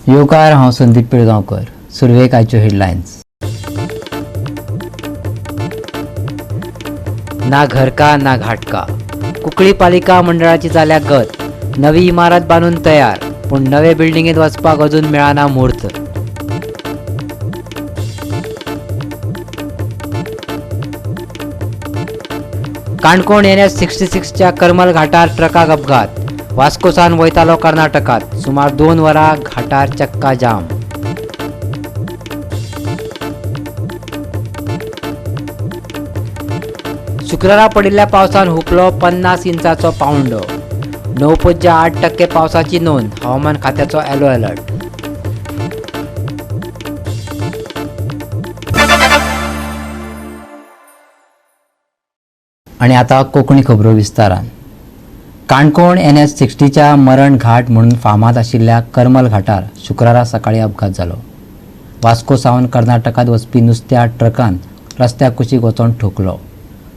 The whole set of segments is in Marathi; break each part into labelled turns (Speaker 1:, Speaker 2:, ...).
Speaker 1: योकार हांव संदीप पिळगांवकर. सुरवेक आयच्यो हेडलायन्स. ना घरका ना घाटका. कुंकळी पालिका मंडळाची जाल्या गत. नवी इमारत बांदून तयार, पूण नवे बिल्डिंगेत वचपाक अजून मेळना मुहूर्त. काणकोण NH-66च्या करमल घाटार ट्रकाक अपघात. वास्कोसान वयतालो कर्नाटकात. सुमार 2 वरां घाटार चक्का जाम. शुक्रारा पडिल्ल्या पावसान हुपलो 50 इंचाचो पावंडो. 9.8% पावसाची नोंद. हवामान खात्याचो येलो अलर्ट. आणि आता कोंकणी खबरो विस्तारान. काणकोण NH-60च्या मरण घाट म्हणून फामाद आशिल्ल्या करमल घाटार शुक्रारा सकाळी अपघात जालो. वास्को सावन कर्नाटकात वचपी नुस्त्या ट्रकान रस्त्याक कुशीक वचोन ठोकलो.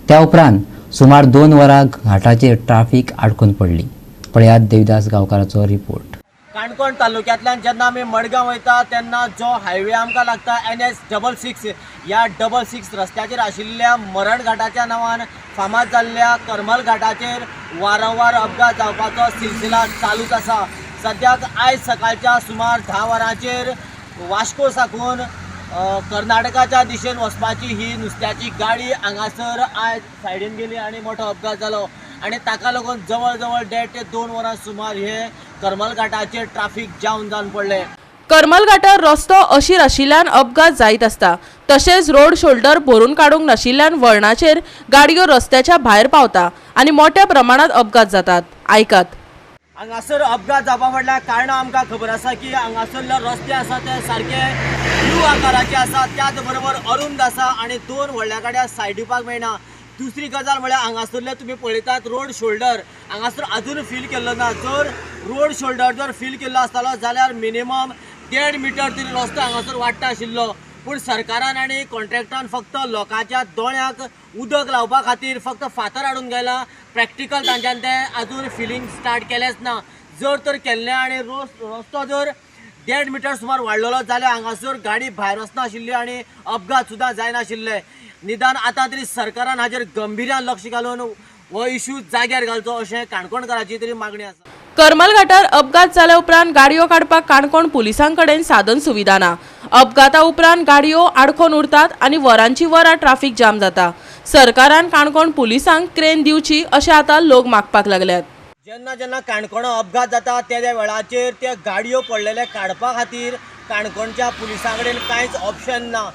Speaker 1: त्या उपरांत सुमार 2 वरां घाटाचेर ट्राफिक आडकून पडली. पळयात देविदास गांवकाराचो रिपोर्ट.
Speaker 2: काणकोण तालुक्यांतल्यान जेन्ना आमी मडगांव वयता तेन्ना जो हायवे आमकां लागता NH-66 या 66 रस्त्याचेर आशिल्ल्या मरण घाटाच्या नांवान फामाद जाल्ल्या करमल घाटाचेर वारंवार अपघात जावपाचो सिलसिला चालूच आसा. सद्याक आयज सकाळच्या सुमार 10 वरांचेर वास्को साकून कर्नाटकाच्या दिशेन वचपाची ही नुस्त्याची गाडी हांगासर आयज सायडीन गेली आनी मोठो अपघात जालो. आनी ताका लागून जवळ जवळ 1.5 ते 2 वरां सुमार हे करमल घाटाचेर ट्राफिक जाम जावन पडले.
Speaker 3: करमल घाटार रस्तो अशीर आशिल्ल्यान अपघात जायत आसता. तशेंच रोड शोल्डर भरून काडूंक नाशिल्ल्यान वळणाचेर गाडयो रस्त्याच्या भायर पावता आनी मोठ्या प्रमाणात अपघात जातात. आयकात.
Speaker 2: हांगासर अपघात जावपा फाटल्या कारणां आमकां खबर आसा की हांगासरले रस्ते आसा ते सारके यू आकाराचे आसा. त्याच बरोबर अरुंद आसा आनी 2 व्हडल्या गाड्या सायड दिवपाक मेळना. दुसरी गजाल म्हळ्यार हांगासरले तुमी पळयतात रोड शोल्डर हांगासर अजून फील केल्लो ना. जर रोड शोल्डर जर फील केल्लो आसतालो जाल्यार मिनिमम 1.5 मिटर तरी रस्तो हांगासर वाडटा आशिल्लो. पूण सरकारान आनी कॉन्ट्रॅक्टरान फक्त लोकांच्या दोळ्याक उदक लावपा खातीर फक्त फातर हाडून गेला. प्रॅक्टिकल तांच्यान तें अजून फिलिंग स्टार्ट केलेंच ना. जर तर केल्लें आनी रस्तो जर 1.5 मिटर सुमार वाडलेलो जाल्यार हांगासर गाडी भायर वचना आशिल्ली आनी अपघात सुद्दां जायनाशिल्ले. निदान आतां तरी सरकारान हाजेर गंभीर्यान लक्ष घालून हो इश्यू जाग्यार घालचो अशें काणकोणकारांची तरी मागणी आसा.
Speaker 3: करमल घाटार अपघात जाल्या उपरांत गाडयो काडपाक काणकोण पुलिसां कडेन साधन सुविधा ना. अपघाता उपरांत गाडयो आडखोन उरतात आनी वरांची वरां ट्राफिक जाम जाता. सरकारान काणकोण पुलिसांक क्रेन दिवची अशें आतां लोक मागपाक लागल्यात.
Speaker 2: जेन्ना जेन्ना काणकोण अपघात जाता त्या वेळाचेर त्या गाडयो पडलेले काडपा खातीर काणकोणच्या पुलिसां कडेन कांयच ऑप्शन ना.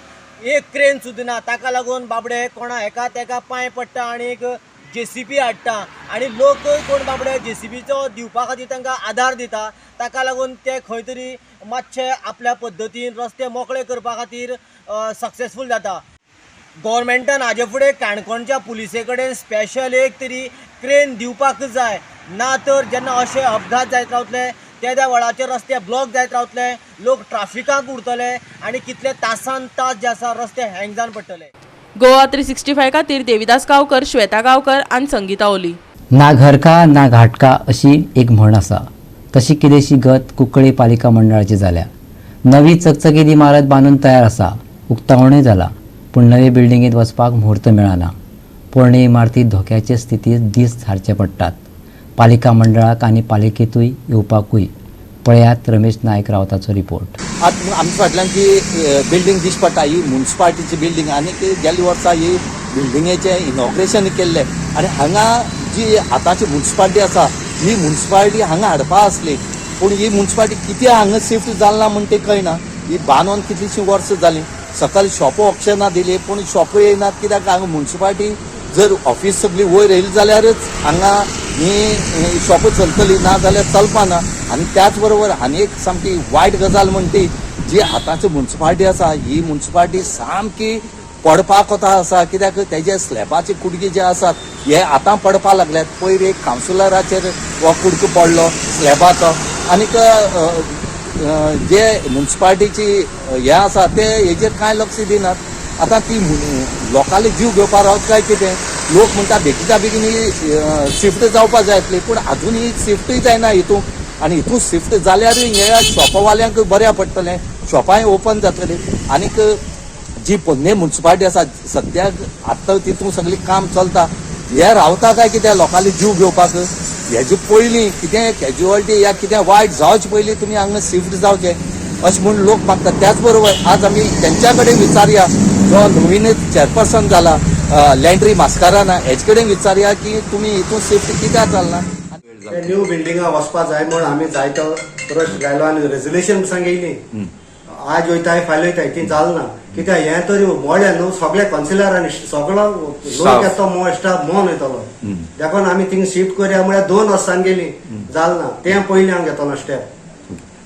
Speaker 2: एक क्रेन सुद्दां ना. ताका लागून बाबडे कोणा एका तेका पांय पडटा आनीक JCB हाडटा आनी लोक कोण बाबडे JCBचो दिवपा खातीर तांकां आदार दिता. ताका लागून ते खंय तरी मातशे आपल्या पद्दतीन रस्ते मोकळे करपा खातीर सक्सेसफूल जाता. गव्हर्मेंटान हाजे फुडें काणकोणच्या पुलिसे कडेन स्पेशल एक तरी क्रेन दिवपाक जाय. ना तर जेन्ना अशे अपघात जायत रावतले त्या वेळाचेर रस्ते ब्लॉक जायत रावतले, लोक ट्राफिकाक उरतले आनी कितले तासान तास जे आसा रस्ते हँग जावन पडटले.
Speaker 3: गोवा 365 खातीर देविदास गांवकर, श्वेता गांवकर आनी संगीता ओली.
Speaker 1: ना घरका ना घाटका अशी एक म्हण आसा. तशी कितेंशी गत कुंकळी पालिका मंडळाची जाल्या. नवी चकचकीत इमारत बांदून तयार आसा. उक्तावणूय जाला, पूण नवे बिल्डिंगेत वचपाक मुहूर्त मेळना. पोरणे इमारतीत धोक्याचे स्थितीत दीस सारचे पडटात. पालिका मंडळाक आनी पालिकेतूय येवपाकूय. पळयात रमेश नायक रावताचो रिपोर्ट.
Speaker 4: आमच्या फाटल्यान जी बिल्डींग दिश्ट पडटा ही म्युन्सिपाल्टीची बिल्डींग आनी गेल्ल्या वर्सा ही बिल्डिंगेचें इनॉग्रेशन केल्लें आनी हांगा जी आतांची म्युन्सिपाल्टी आसा ही म्युन्सिपाल्टी हांगा हाडपा आसली. पूण ही म्युन्सिपाल्टी कित्याक हांगा शिफ्ट जालना म्हण तें कळना. ही बांदून कितलींशीं वर्सां जालीं. सकयल शॉपो ऑप्शनां दिली पूण शॉपो येयनात. कित्याक हांगा म्युन्सिपाल्टी जर ऑफीस सगळी वयर येयली जाल्यारच हांगा ही शॉप चलतली, ना जाल्यार चलपाना. आनी त्याच बरोबर आनी एक सामकी वायट गजाल म्हणटी जी आतांची म्युन्सिपाल्टी आसा ही म्युन्सिपाल्टी सामकी पडपाक कोता आसा. कित्याक तेजे स्लॅबाचे कुडके जे आसात हे आतां पडपा लागल्यात. पयर एक कावन्सिलराचेर हो कुडको पडलो स्लॅबाचो. आनीक जे म्युन्सिपाल्टीची हे आसा ते हेजेर कांय लक्ष दिनात. आतां ती लोकांले जीव घेवपा रावत काय कितें. लोक म्हणटा बेगीच्या बेगीन शिफ्ट जावपा जाय आसली पूण आजुनूय शिफ्टूय जायना. हितून आनी हितून शिफ्ट जाल्यार हे शॉपावाल्यांक बऱ्या पडटलें, शॉपाय ओपन जातली. आनीक जी पोन्ने म्युन्सिपालिटी आसा सद्याक आतां तितून सगळी काम चलता, हे रावता काय कितें लोकांनी जीव घेवपाक? हेजे पयलीं कितें कॅज्युअलिटी या कितें वायट जावचे पयलीं तुमी हांगा शिफ्ट जावचे अशें म्हूण लोक मागतात. त्याच बरोबर आज आमी तेंच्या कडेन विचारया, जो नवीन चेअरपर्सन जाला लँड्री मास्काराना, हेजे कडेन विचारया की तुमी हितून शिफ्ट कित्याक जालना.
Speaker 5: न्यू बिल्डिंगा वचपा जाय म्हूण आमी जायतो प्रश्न घायलो आनी रेजोल्युशन सांगिल्ली. आज वयताय फाल्यां वयताय ती जालना, कित्याक हें तरी मोडलें न्हू, सगळे कौन्सिलर आनी सगळो लोक येतो स्टाफ मोन येतलो. देखून आमी थिंग शिफ्ट करया म्हळ्यार 2 वर्सां सांगेली, जालना. तें पयलीं हांव घेतलो स्टेप.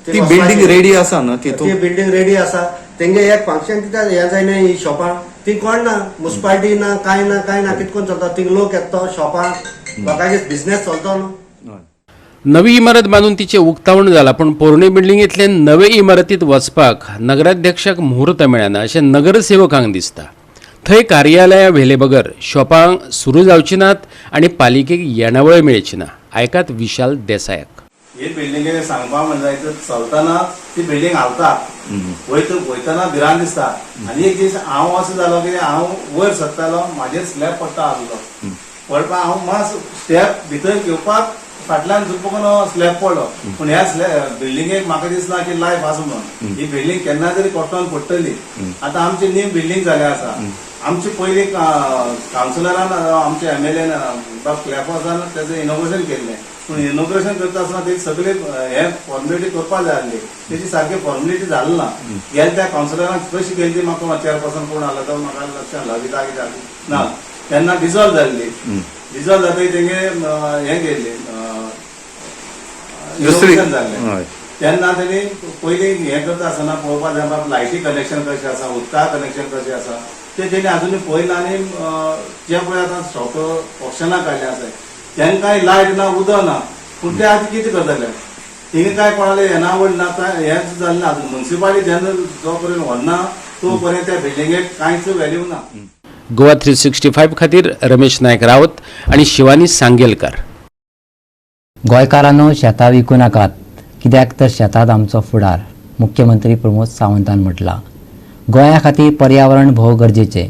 Speaker 4: ती बिल्डिंग रेडी आसा न्हू
Speaker 5: ती
Speaker 4: तितून?
Speaker 5: बिल्डिंग रेडी आसा. तेंगे एक फंक्शन कित्याक हें जायना ही शॉपां, ती कोण ना, म्युन्सिपालिटी ना, कांय ना, कितकोन चलता. थिंग लोक येतो शॉपां, लोकांचे बिझनेस चलतो न्हू.
Speaker 6: नवी इमारत बांदून तिचे उक्तावण जाला, पण पोरणे बिल्डिंगेंतले नवे इमारतीत वचपाक नगराध्यक्षाक मुहूर्त मेळना अशें नगरसेवकांक दिसता. थंय कार्यालयां व्हेले बगर शॉपां सुरू जावची नात आनी पालिकेक येणावळ मेळची ना. आयकात विशाल देसायाक.
Speaker 7: ही बिल्डिंग सांगपा म्हणजे चलतना ती बिल्डिंग हालता, वयतना भिरांत दिसता. आनी एक दीस हांव असो जालो की हांव वयर सरतालो, म्हाजेर स्लॅब पडटा आसलो. पडपा हांव मातसो स्टेप भितर घेवपाक फाटल्यान झुपून स्लॅब पडलो. पूण ह्या बिल्डिंगेक म्हाका दिसना की लायफ आसा म्हणून. ही बिल्डिंग केन्ना तरी कोसळून पडटली. आतां आमची न्यू बिल्डिंग जाल्या आसा. आमची पयलीं कावन्सिलरान आमच्या MLAन बाब क्लॅफर्सान तेजें इनॉग्रेशन केल्लें. पूण इनॉग्रेशन करता आसतना ते सगळे हे फॉर्मेलिटी करपा जाय आसली, तेची सारकी फॉर्मेलिटी जाली ना. गेल्या त्या कावन्सिलरान कशी केली ती म्हाका चेअरपर्सन कोण आला तो म्हाका लक्षांत लागीता कित्याक ना. तेन्ना डिसॉल्व जाल्ली. डिसॉल्व जातकीर तेंगे हे केल्ली इनॉग्रेशन जाल्लें. तेन्ना तेणी पयलीं हें करता आसतना पळोवपा जाय बाबा लायटी कनेक्शन कशें आसा, उदका कनेक्शन कशें आसा ते तेणी आजुनूय पळयना. आनी जे पळय आतां शॉप ऑप्शनाक काडले आसा तेंकांय लायट ना, उदक ना, पूण ते आतां कितें करतले? थिंगा काय कोणाले येणावळ ना, हेंच जालें ना. म्युन्सिपालिटी जेन्ना जो पर्यंत व्हरना तो पर्यंत त्या बिल्डिंगेक कांयच व्हॅल्यू ना.
Speaker 6: गोवा 365 खातीर रमेश नायक रावत आनी शिवानी सांगेलकार.
Speaker 1: गोंयकारांनो, शेतां विकूं नाकात, कित्याक तर शेतांत आमचो फुडार, मुख्यमंत्री प्रमोद सावंतान म्हटलां. गोंया खातीर पर्यावरण भोव गरजेचें.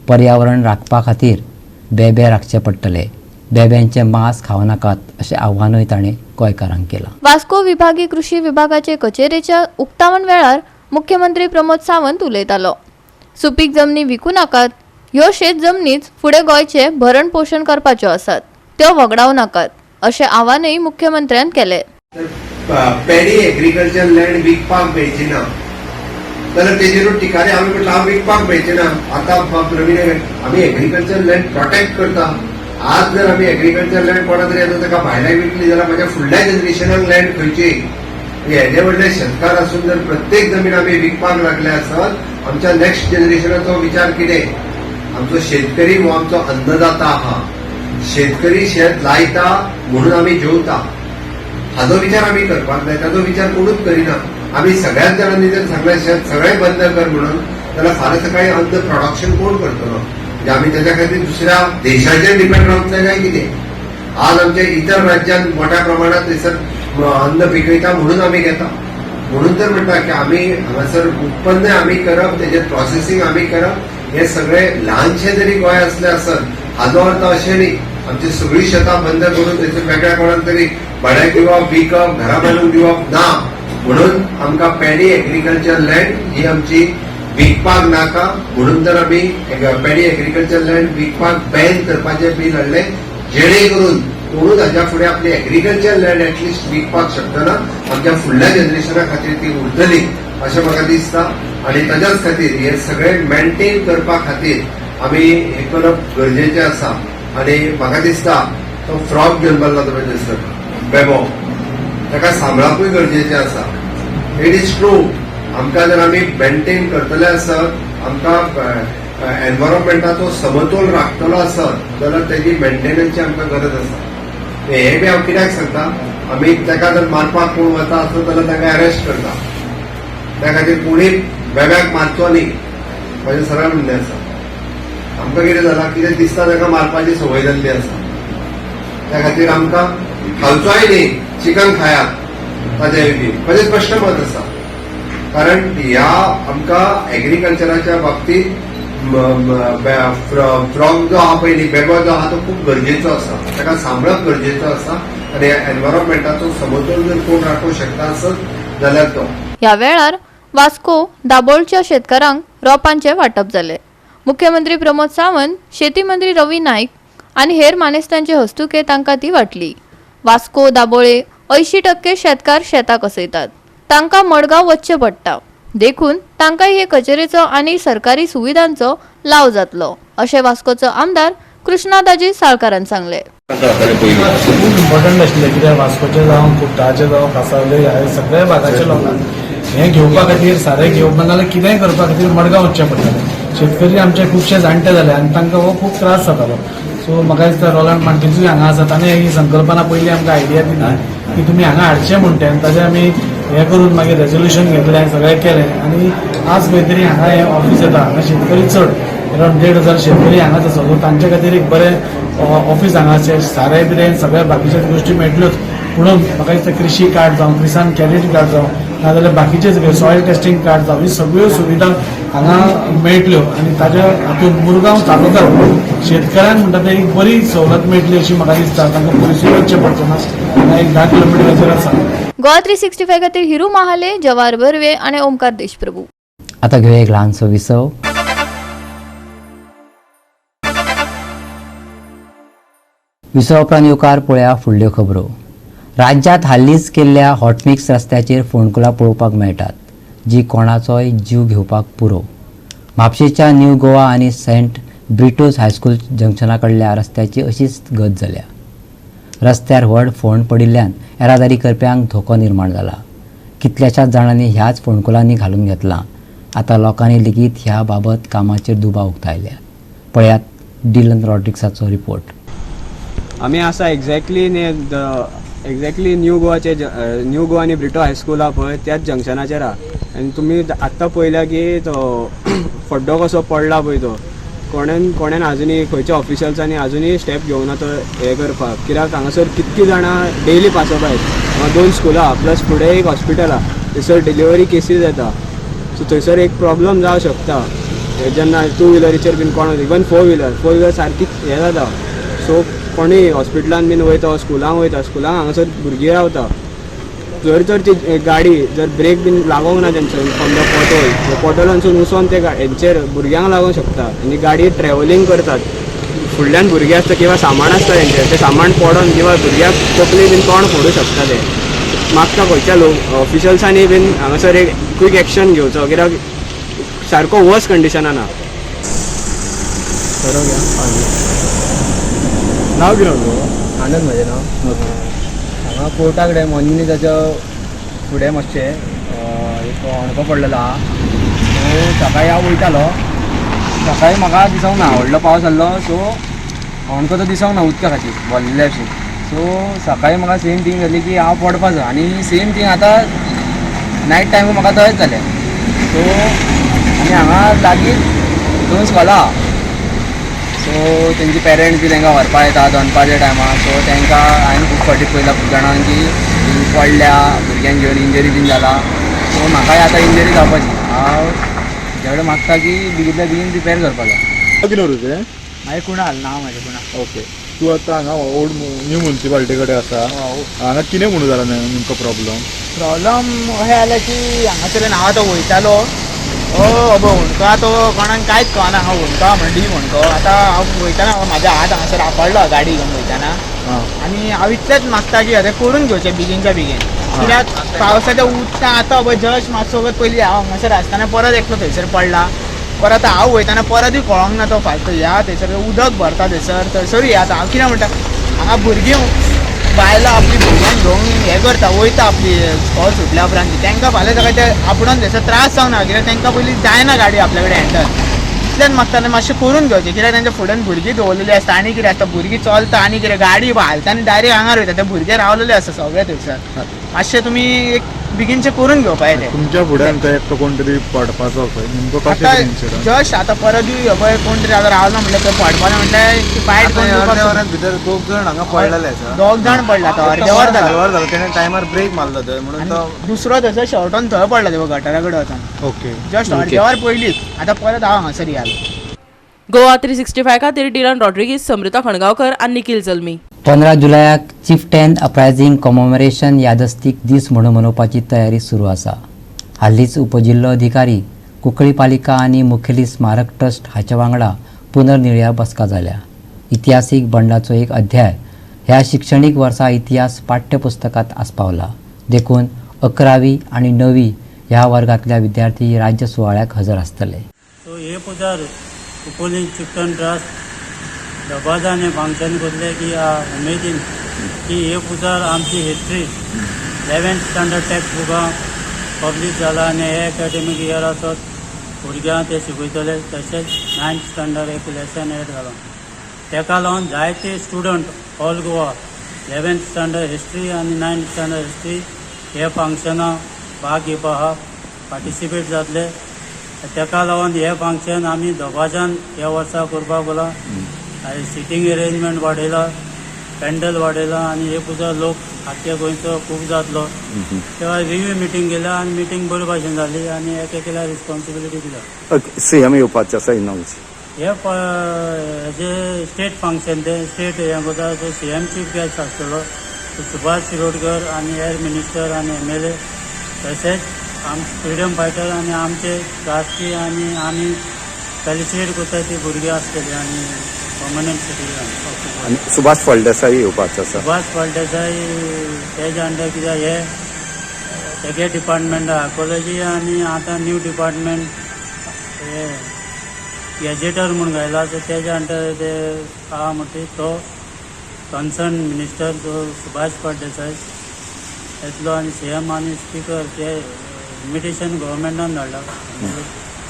Speaker 1: पर्यावरण राखपा खातीर बेबे राखचे पडटले. बेब्यांचें मांस खावनाकात अशें आव्हानूय ताणें गोंयकारांक केलां.
Speaker 8: वास्को विभागीय कृषी विभागाचे कचेरेच्या उक्तावण वेळार मुख्यमंत्री प्रमोद सावंत उलयतालो. सुपीक जमनी विकूं नाकात, ह्यो शेत जमनीच फुडें गोंयचे भरण पोशण करपाच्यो आसात, त्यो वगडाव नाकात अशें आव्हानूय मुख्यमंत्र्यान केलें.
Speaker 9: पॅडी एग्रीकल्चर लँड विकपाक मेळची ना जाल्यार तेजेरूच टिकाले आमी म्हटलं हांव विकपाक मेळची ना. आतां प्रवीण आमी एग्रीकल्चर लँड प्रोटेक्ट करता. आज जर आमी एग्रीकल्चर लँड कोणा तरी येता ताका भायल्याक विकली जाल्यार म्हाज्या फुडल्या जनरेशनाक लँड खंयची? हेजे व्हडले शेतकार आसून जर प्रत्येक जमीन आमी विकपाक लागले आसत, आमच्या नेक्स्ट जनरेशनाचो विचार कितें? आमचो शेतकरी हो आमचो अन्नदाता आहा. शेतकरी शेत लायता म्हणून आमी जेवता, हाजो विचार आमी करपाक जाय. ताजो विचार कोणूच करिना. आमी सगळ्याच जाणांनी जर सांगलें शेत सगळें बंद कर म्हणून, जाल्यार फाल्यां सकाळीं अन्न प्रोडक्शन कोण करतलो? म्हणजे आमी त्याच्या खातीर दुसऱ्या देशाचेर डिपेंड रावंक जाय काय कितें? आज आमच्या इतर राज्यांत मोठ्या प्रमाणात थंयसर अन्न पिकयता म्हणून आमी घेता. म्हणून तर म्हणटा की आमी हांगासर उत्पन्न आमी करप, तेजें प्रोसेसींग आमी करप, हे सगळे ल्हानशे जरी गोंय असलें आसत हाजो अर्थ अशें न्ही आमची सगळीं शेतां बंद करून थंयसर वेगळ्या कोणाक तरी भाड्याक दिवप, विकप, घरा बांदून दिवप ना. म्हणून आमकां पॅडी एग्रीकल्चर लँड ही आमची विकपाक नाका. म्हणून तर आमी पॅडी एग्रीकल्चर लँड विकपाक बॅन करपाचें बील हाडलें, जेणे करून कोणूच हाच्या फुडें आपली एग्रीकल्चर लँड एटलिस्ट विकपाक शकतना आमच्या फुडल्या जनरेशना खातीर ती उरतली अशें म्हाका दिसता. आनी ताच्याच खातीर हे सगळें मेंटेन करपा खातीर आमी हें करप गरजेचें आसा. आनी म्हाका दिसता तो फ्रॉग जल्मला तुवें दिसता बेबो, ताका सांबाळपूय गरजेचें आसा. इट इज ट्रू, आमकां जर आमी मेंटेन करतले आसत, आमकां एनवायरमेंटाचो समतोल राखतलो आसत जाल्यार तेजी मेंटेनन्सची आमकां गरज आसा. हे बी हांव कित्याक सांगता, आमी ताका जर मारपाक कोण वता आसत जाल्यार ताका अरेस्ट करता. त्या खातीर कोणी बेब्याक मारचो न्ही म्हाजें सरळ म्हणणें आसा. आमकां कितें जालां, कितें दिसता ताका मारपाची संवय जाल्ली आसा. त्या खातीर आमकां खावचोय न्ही, चिकन खायात माझे स्पश्ट मत आसा. कारण ह्या आमकां एग्रीकल्चराच्या बाबतीत फ्रॉग जो आहा पयली बेगो जो आहा तो खूप गरजेचो आसा. ताका सांबाळप गरजेचो आसा आनी एनवायरमेंटाचो समतोल जर कोण राखूंक शकता आसत जाल्यार तो.
Speaker 8: या वेळार वास्को दाबोळच्या शेतकारांक रोपांचे वाटप जाले. मुख्यमंत्री प्रमोद सावंत, शेती मंत्री रवी नाईक आणि हेर मानेस्तांचे हस्तुके तांकां ती वाटली. वास्को दाबोळे 80% शेतकार शेताक असयतात. तांकां मडगांव वचचें पडटा. देखून तांकांय हे कचेरेचो आनी सरकारी सुविधांचो लाव जातलो अशें वास्कोचो आमदार कृष्णादाजी साळकारान सांगले.
Speaker 10: खूप इम्पॉर्टंट आशिल्लें कित्याक वास्कोचे जावं कुट्टाचे जावं कासावले ह्या सगळ्या भागाच्या लोकांक हें घेवपा खातीर सारें घेवपा नाल्यार कितेंय करपा खातीर मडगांव वचचें पडटालें. शेतकरी आमचे खुबशे जाणटे जाले आनी तांकां हो खूब त्रास जातालो. सो म्हाका दिसता रोलांड मार्टिनूय हांगा आसा. ताणें ही संकल्पना पयलीं आमकां आयडिया दिली की तुमी हांगा हाडचें म्हणटे आनी ताचें आमी हें करून मागीर रेजोल्युशन घेतलें, सगळें केलें आनी आज खंय तरी हांगा हें ऑफिस येता. हांगा शेतकरी चड अरावंड 1,500 शेतकरी हांगाच आसा. सो तांचे खातीर एक बरें ऑफिस हांगा अशें सारें बिरें सगळ्या बाकीच्या गोश्टी मेळटल्योच. म्हणून म्हाका दिसता कृषी कार्ड जावं किसान क्रेडिट कार्ड जावं नाजाल्यार बाकीचे सगळे सॉयल टेस्टिंग कार्ड जावं ही सगळ्यो सुविधा हांगा मेळटल्यो आनी ताच्या हातूंत मुरगांव तालुक्याक शेतकऱ्यांक म्हणटा ते एक बरी सवलत मेळटली अशी म्हाका दिसता. तांकां पयसूय वचचें पडचें ना. हांगा एक 10 किलोमिटराचेर आसा.
Speaker 8: गोवा 365 खातीर हिरू महाले, जवाहर बर्वे आणि ओमकार देशप्रभू.
Speaker 1: आता घेऊया एक ल्हानसो विसव. विसव उपरांत येवकार पळया फुडल्यो खबरो. राज्यांत हालींच केल्ल्या हॉटमिक्स रस्त्याचेर फोंडकुलां पळोवपाक मेळटात, जी कोणाचोय जीव घेवपाक पुरो. म्हापशेच्या न्यू गोवा आनी सेंट ब्रिटोज हायस्कूल जंक्शना कडल्या रस्त्याची अशीच गत जाल्या. रस्त्यार व्हड फोंड पडिल्ल्यान येरादारी करप्यांक धोको निर्माण जाला. कितल्याशाच जाणांनी ह्याच फोंडकुलांनी घालून घेतलां. आतां लोकांनी लेगीत ह्या बाबत कामाचेर दुबाव उक्तायल्या. पळयात डिलन रॉड्रिक्साचो रिपोर्ट.
Speaker 11: आमी आसा एक्झॅक्टली न्यू गोवा आनी ब्रिटो हायस्कूल आहा पळय त्याच जंक्शनाचेर आहा. आनी तुमी आत्तां पळयल्या की तो खड्डो कसो पडला पळय तो कोणेन आजुनी खंयच्या ऑफिशल्सांनी आजुनी स्टेप घेवना तो हें करपाक. कित्याक हांगासर कितकी जाणां डेली पासप आहेत. हांगा 2 स्कुलां आहा प्लस फुडें एक हॉस्पिटल आहा. थंयसर डिलिव्हरी केसीस येता. सो थंयसर एक प्रॉब्लम जावं शकता जेन्ना 2 व्हिलरीचेर बीन कोण इवन 4 व्हिलर सारकी हें जाता. सो कोणूय हॉस्पिटलान बीन वयता, स्कुलांक हांगासर भुरगीं रावता. जर ती गाडी जर ब्रेक बीन लागोंक ना तेंचो फ्रॉम द पोर्टलांसून वचोन ते हेंचेर भुरग्यांक लागोंक शकता. आनी गाडी ट्रॅव्हलिंग करतात, फुडल्यान भुरगीं आसता किंवा सामान आसता तेंचेर, ते सामान पडोन किंवा भुरग्याक तकली बीन तोंड फोडूंक शकता. ते मागता खंयच्या ऑफिशल्सांनी बीन हांगासर एक क्वीक एक्शन घेवचो कित्याक सारको वर्स कंडिशनान आहा.
Speaker 12: नाव कितें आनंद म्हजें नांव. हांगा कोर्टा कडेन मोन्नी ताच्या फुडें मातशें एक अणको पडलेलो आहा. सो सकाळीं हांव वयतालो. सकाळीं म्हाका दिसोंक ना, व्हडलो पावस जाल्लो. सो अणको तो दिसोंक ना उदका खातीर भरलेले अशें. सो सकाळीं म्हाका सेम थिंग जाली की हांव पडपाचो आनी सेम थिंग आतां नायट टायम म्हाका तशेंच जालें. सो आनी हांगा लागींच 2 स्कॉलां आहा. सो तेंची पेरंट्स बी तांकां व्हरपा येता दनपारच्या टायमार. सो तांकां हांवें खूब फावटी पयला खूब जाणांक की पडल्या, भुरग्यांक घेवन इंजरी बीन जाला. सो म्हाकाय आतां इंजरी जावपाची. हांव तेजे कडेन मागता की बेगितल्या बेगीन रिपेर करपा जाय.
Speaker 13: कितें उलयता
Speaker 12: मागीर कुणाल नांव म्हाजें कुणाल.
Speaker 13: ओके. तूं आतां हांगा ओल्ड न्यू म्युन्सिपालिटी कडेन आसा. हांगा कितें म्हणून जाला नेमको
Speaker 12: प्रॉब्लम अशें जालें की हांगासर हांव आतां वयतालो हुणका तो कोणाक कांयच कळना. हांव हुणका म्हणली म्हणटो. आतां हांव वयताना म्हाज्या हात हांगासर आपडलो गाडी घेवन वयताना. आनी हांव इतलेंच मागता की आतां करून घेवचें बेगीनच्या बेगीन. कित्याक पावसाच्या उदकां आतां जस्ट मातसो वगत पयलीं हांव हांगासर आसतना परत एकलो थंयसर पडला. परत हांव वयताना परतूय कळोंक ना तो फालतू या थंयसर उदक भरता थंयसरूय आतां. हांव कितें म्हणटा हांगा भुरगीं बायलां आपली भुरग्यांक घेवन हें करता वयता आपली स्कॉल सुटल्या उपरांत. तांकां फाल्यां सकाळीं ते आपणून थंयसर त्रास जावना कित्याक तांकां पयलीं जायना गाडी आपल्या कडेन एंटर. इतलेंच मागता मातशें करून घेवचें कित्याक तांच्या फुड्यान भुरगीं दवरलेलीं आसता. आनी कितें आसता भुरगीं चलता आनी कितें गाडी हालता आनी डायरेक्ट हांगार वयता. ते भुरगे रावलेले आसता सगळे थंयसर. मातशें तुमी एक बेगीनचे करून घेवपाक येते
Speaker 13: तुमच्या फुड्यान थंय एकटो कोण तरी पडपाचो खंय नेमको कशें
Speaker 12: आता
Speaker 13: इन्सिडंट
Speaker 12: जस्ट आता परत हे पळय कोण तरी आतां रावला म्हटल्यार थंय पडपाना म्हटल्यार ती बायट कोण
Speaker 7: भितर 2 जण हांगा पडलेले आसा
Speaker 12: 2 जाण पडला तो अर्देवर जाला
Speaker 7: तेणे टायमार ब्रेक मारलो थंय म्हणून तो
Speaker 12: दुसरो थंयसर शॉर्टॉन थंय पडला तेव्हा गटारा कडेन वचून
Speaker 13: ओके
Speaker 12: जस्ट अर्देवर पयलींच आता परत हांव हांगासर याल
Speaker 3: गोवा 365 खातीर डिलन रॉड्रिगीस, समृता खणगांवकर आनी निखिल जल्मी.
Speaker 1: 15 जुलयाक चिफ्टेन अपरायझिंग कॉमोमेरेशन यादस्तीक दीस म्हणून मनोवपाची तयारी सुरू आसा. हालींच उपजिल्लो अधिकारी, कुंकळी पालिका आनी मुखेली स्मारक ट्रस्ट हांच्या वांगडा पुनर्निर्णय बसका जाल्या. इतिहासीक बंडाचो एक अध्याय ह्या शिक्षणीक वर्सा इतिहास पाठ्यपुस्तकांत आस्पावला. देखून 11वी आनी 9वी ह्या वर्गांतल्या विद्यार्थी राज्य सुवाळ्याक हजर आसतले.
Speaker 14: सो हे पुजार कुंकळी चिफ्टन ट्रस्ट दबाजाने फंक्शन करले की उमेदीन की हे पुजार आमची हिस्ट्री 11th स्टँडर्ड टॅक्स्ट बुकां पब्लीश जाला आनी हे एकाडेमीक इयर आसत भुरग्यांक ते शिकयतले. तशेंच 9th स्टँडर्ड एक लेसन एड जाला. तेका लागून जायते student all Goa 11th standard history आनी 9th स्टँडर्ड हिस्ट्री हे फंक्शनां भाग घेवपा पार्टिसिपेट जातले. तेका लागून हे फंक्शन आमी दोगांच्यान ह्या वर्सा करपाक बोला. सिटींग अरेंजमेंट वाडयला, पॅन्डल वाडयला आनी हे पुजा लोक आख्या गोंयचो खूब जातलो. तेव्हा रिव्यू मिटींग केल्या आनी मिटींग बरे भाशेन जाली आनी एकेल्या रिस्पॉन्सिबिलिटी दिला.
Speaker 4: सीएम येवपाचें आसा इनाऊन्स
Speaker 14: हे जे स्टेट फंक्शन ते स्टेट हें करता तो सीएम चीफ गेस्ट आसतलो. सुभाष शिरोडकर आनी एअर मिनिस्टर आनी MLA तशेंच फ्रिडम फायटर आनी आमचे राजकीय आनी आमी सेलिब्रेट करता ती भुरगीं आसतली आनी पर्मनंट सिटीजन.
Speaker 4: आनी सुभाष फळदेसाय येवपाचो आसा.
Speaker 14: सुभाष फळदेसाय तेजे अंडर कित्याक हे तेगे डिपार्टमेंट आर्कोलॉजी आनी आतां न्यू डिपार्टमेंट हे गॅजेटर म्हूण घायला सो तेजे अंडर ते आहा म्हणटी तो कन्सर्न मिनिस्टर तो सुभाष फळदेसाय येतलो आनी CM आनी स्पीकर ते इन्विटेशन गव्हर्मेंटान धाडला.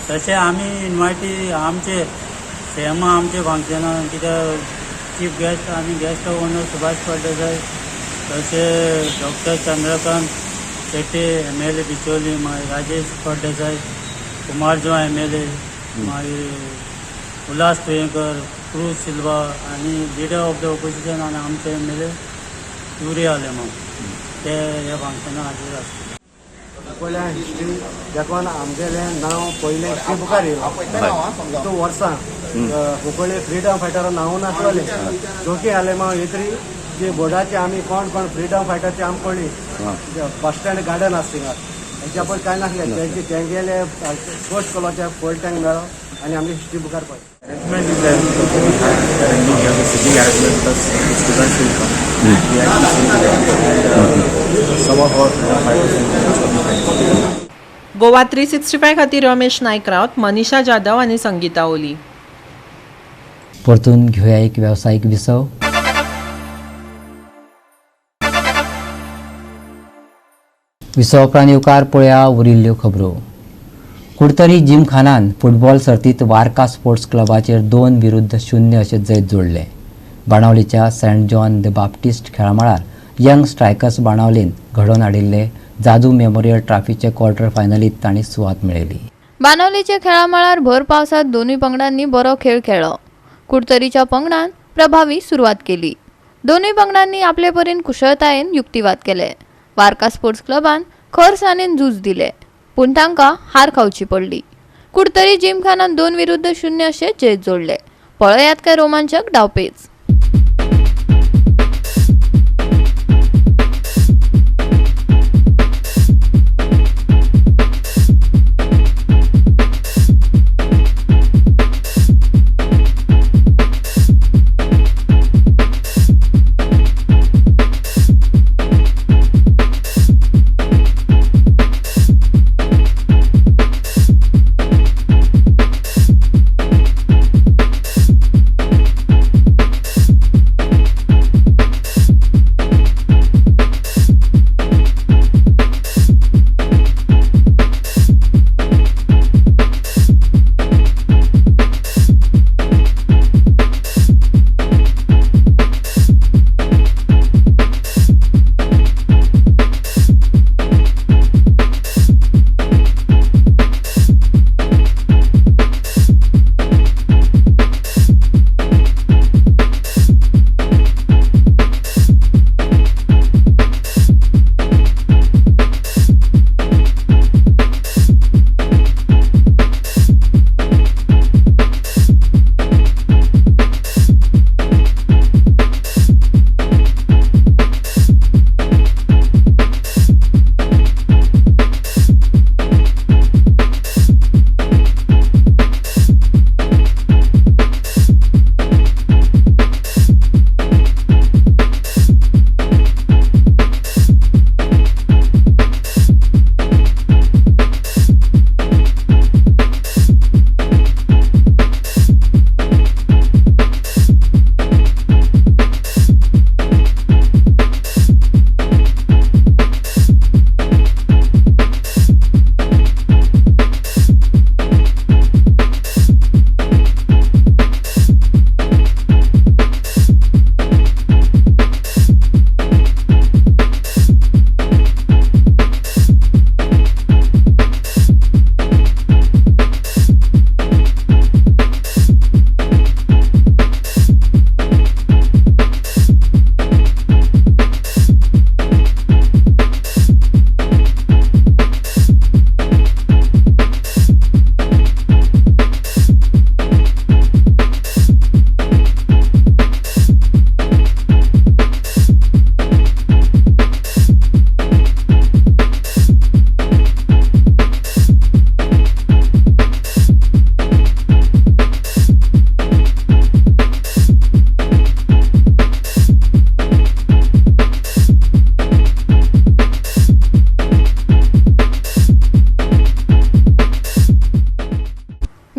Speaker 14: तशें आमी इन्वायटी आमचे CM आमचे फंक्शनान कित्याक चीफ गेस्ट आनी guest of honour Subhash Phaldesai तशें डॉक्टर चंद्रकांत शेट्टी MLA बिचोली, मागीर राजेश फळदेसाय, कुमारजो MLA, मागीर उल्हास तुयेंकर, क्रूज सिल्वा आनी लिडर ऑफ द ऑपोजिशन आनी आमचे MLA युरी आलेमा ते ह्या फंक्शनाक हाजीर आसता.
Speaker 5: पयल्या हिस्ट्री देखून आमगेलें नांव पयलें हिस्ट्री बुकार येयलो. तो वर्सां कुंकळी फ्रिडम फायटरा नांव नासलेलें. जोकी आलेमा येतरी जे बोर्डाचे आमी कोण कोण फ्रिडम फायटरचे आमी पळली बस स्टँड गार्डन आसा थिंगा हेच्या पयलीं कांय नासलें. तेंगेले पोस्ट कॉलोच्या फूल टँक मेळ्ळो आनी आमगे हिस्ट्री बुकार पळय.
Speaker 15: Arrangement is there because we have a sitting arrangement plus students will come. We have to see some of our fighters.
Speaker 3: Goa 365 खातीर रमेश नायक रावत, मनीषा जाधव आनी संगीता ओली.
Speaker 1: परतून घेवया एक वेवसायीक विसव. विसव उपरांत येवकार पळया उरिल्ल्यो खबरो. कुडतरी जिमखानान फुटबॉल सर्तीत वार्का स्पोर्ट्स क्लबाचेर 2-0 अशें जैत जोडलें. बाणावलीच्या सेंट जॉन द बाप्टिस्ट खेळामळार यंग स्ट्रायकर्स बाणावलीन घडोवन हाडिल्ले जादू मेमोरियल ट्रॉफीचे क्वॉर्टर फायनलींत तांणी सुवात मेळयली.
Speaker 8: बाणावलीच्या खेळामळार भर पावसात दोनूय पंगडांनी बरो खेळ खेळ्ळो. कुडतरीच्या पंगडान प्रभावी सुरवात केली. दोनूय पंगडांनी आपले परीन कुशळतायेन युक्तिवाद केले. वार्का स्पोर्ट्स क्लबान खरसाणेन झूज दिले पूण तांकां हार खावची पडली. कुडतरी जिमखानान 2-0 अशें जैत जोडले. पळयात काय रोमांचक डावपेच.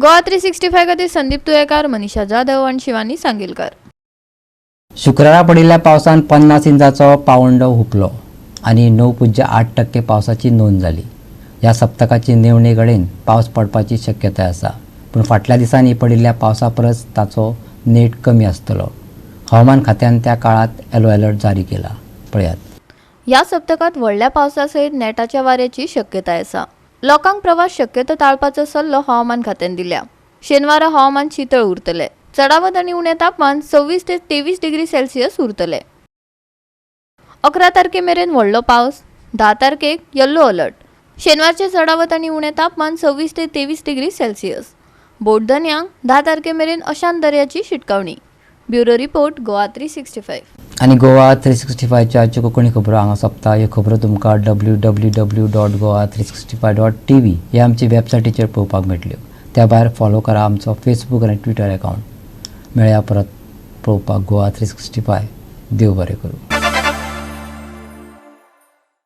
Speaker 8: गोवा 365 खातीर संदीप तुयेकार, मनीषा जाधव आनी शिवानी सांगेलकार.
Speaker 1: शुक्रारा पडिल्ल्या पावसान 50 इंचाचो पावंडो हुंपलो आनी 9.8% पावसाची नोंद जाली. ह्या सप्तकाची निवणे कडेन पावस पडपाची शक्यताय आसा, पूण फाटल्या दिसांनी पडिल्ल्या पावसा परस ताचो नेट कमी आसतलो. हवामान खात्यान त्या काळात येलो अलर्ट जारी केला. पळयात.
Speaker 8: ह्या सप्तकात व्हडल्या पावसा सयत नेटाच्या वाऱ्याची शक्यताय आसा. लोकांक प्रवास शक्यतो टाळपाचो सल्लो हवामान खात्यान दिल्या. शेनवारा हवामान शीतळ उरतले. चडावत आनी उणें तापमान 26 ते 23 डिग्री सेल्सियस उरतले. 11 तारखे मेरेन व्हडलो पावस. 10 तारखेक येल्लो अलर्ट. शेनवारचे चडावत आनी उणें तापमान 26 ते 23 डिग्री सेल्सियस. बोटधन्यांक 10 तारखे मेरेन अशांत दर्याची शिटकावणी. Bureau report Goa 365.
Speaker 1: आनी गोवा 365च्या आजच्यो कोंकणी खबरो हांगा सोंपता. ह्यो खबरो तुमकां www.goa365.tv ह्या आमची वेबसायटीचेर पळोवपाक मेळटल्यो. त्या भायर फॉलो करा आमचो फेसबूक आनी ट्विटर अकावंट. मेळया परत पळोवपाक गोवा 365. देव बरें करूं.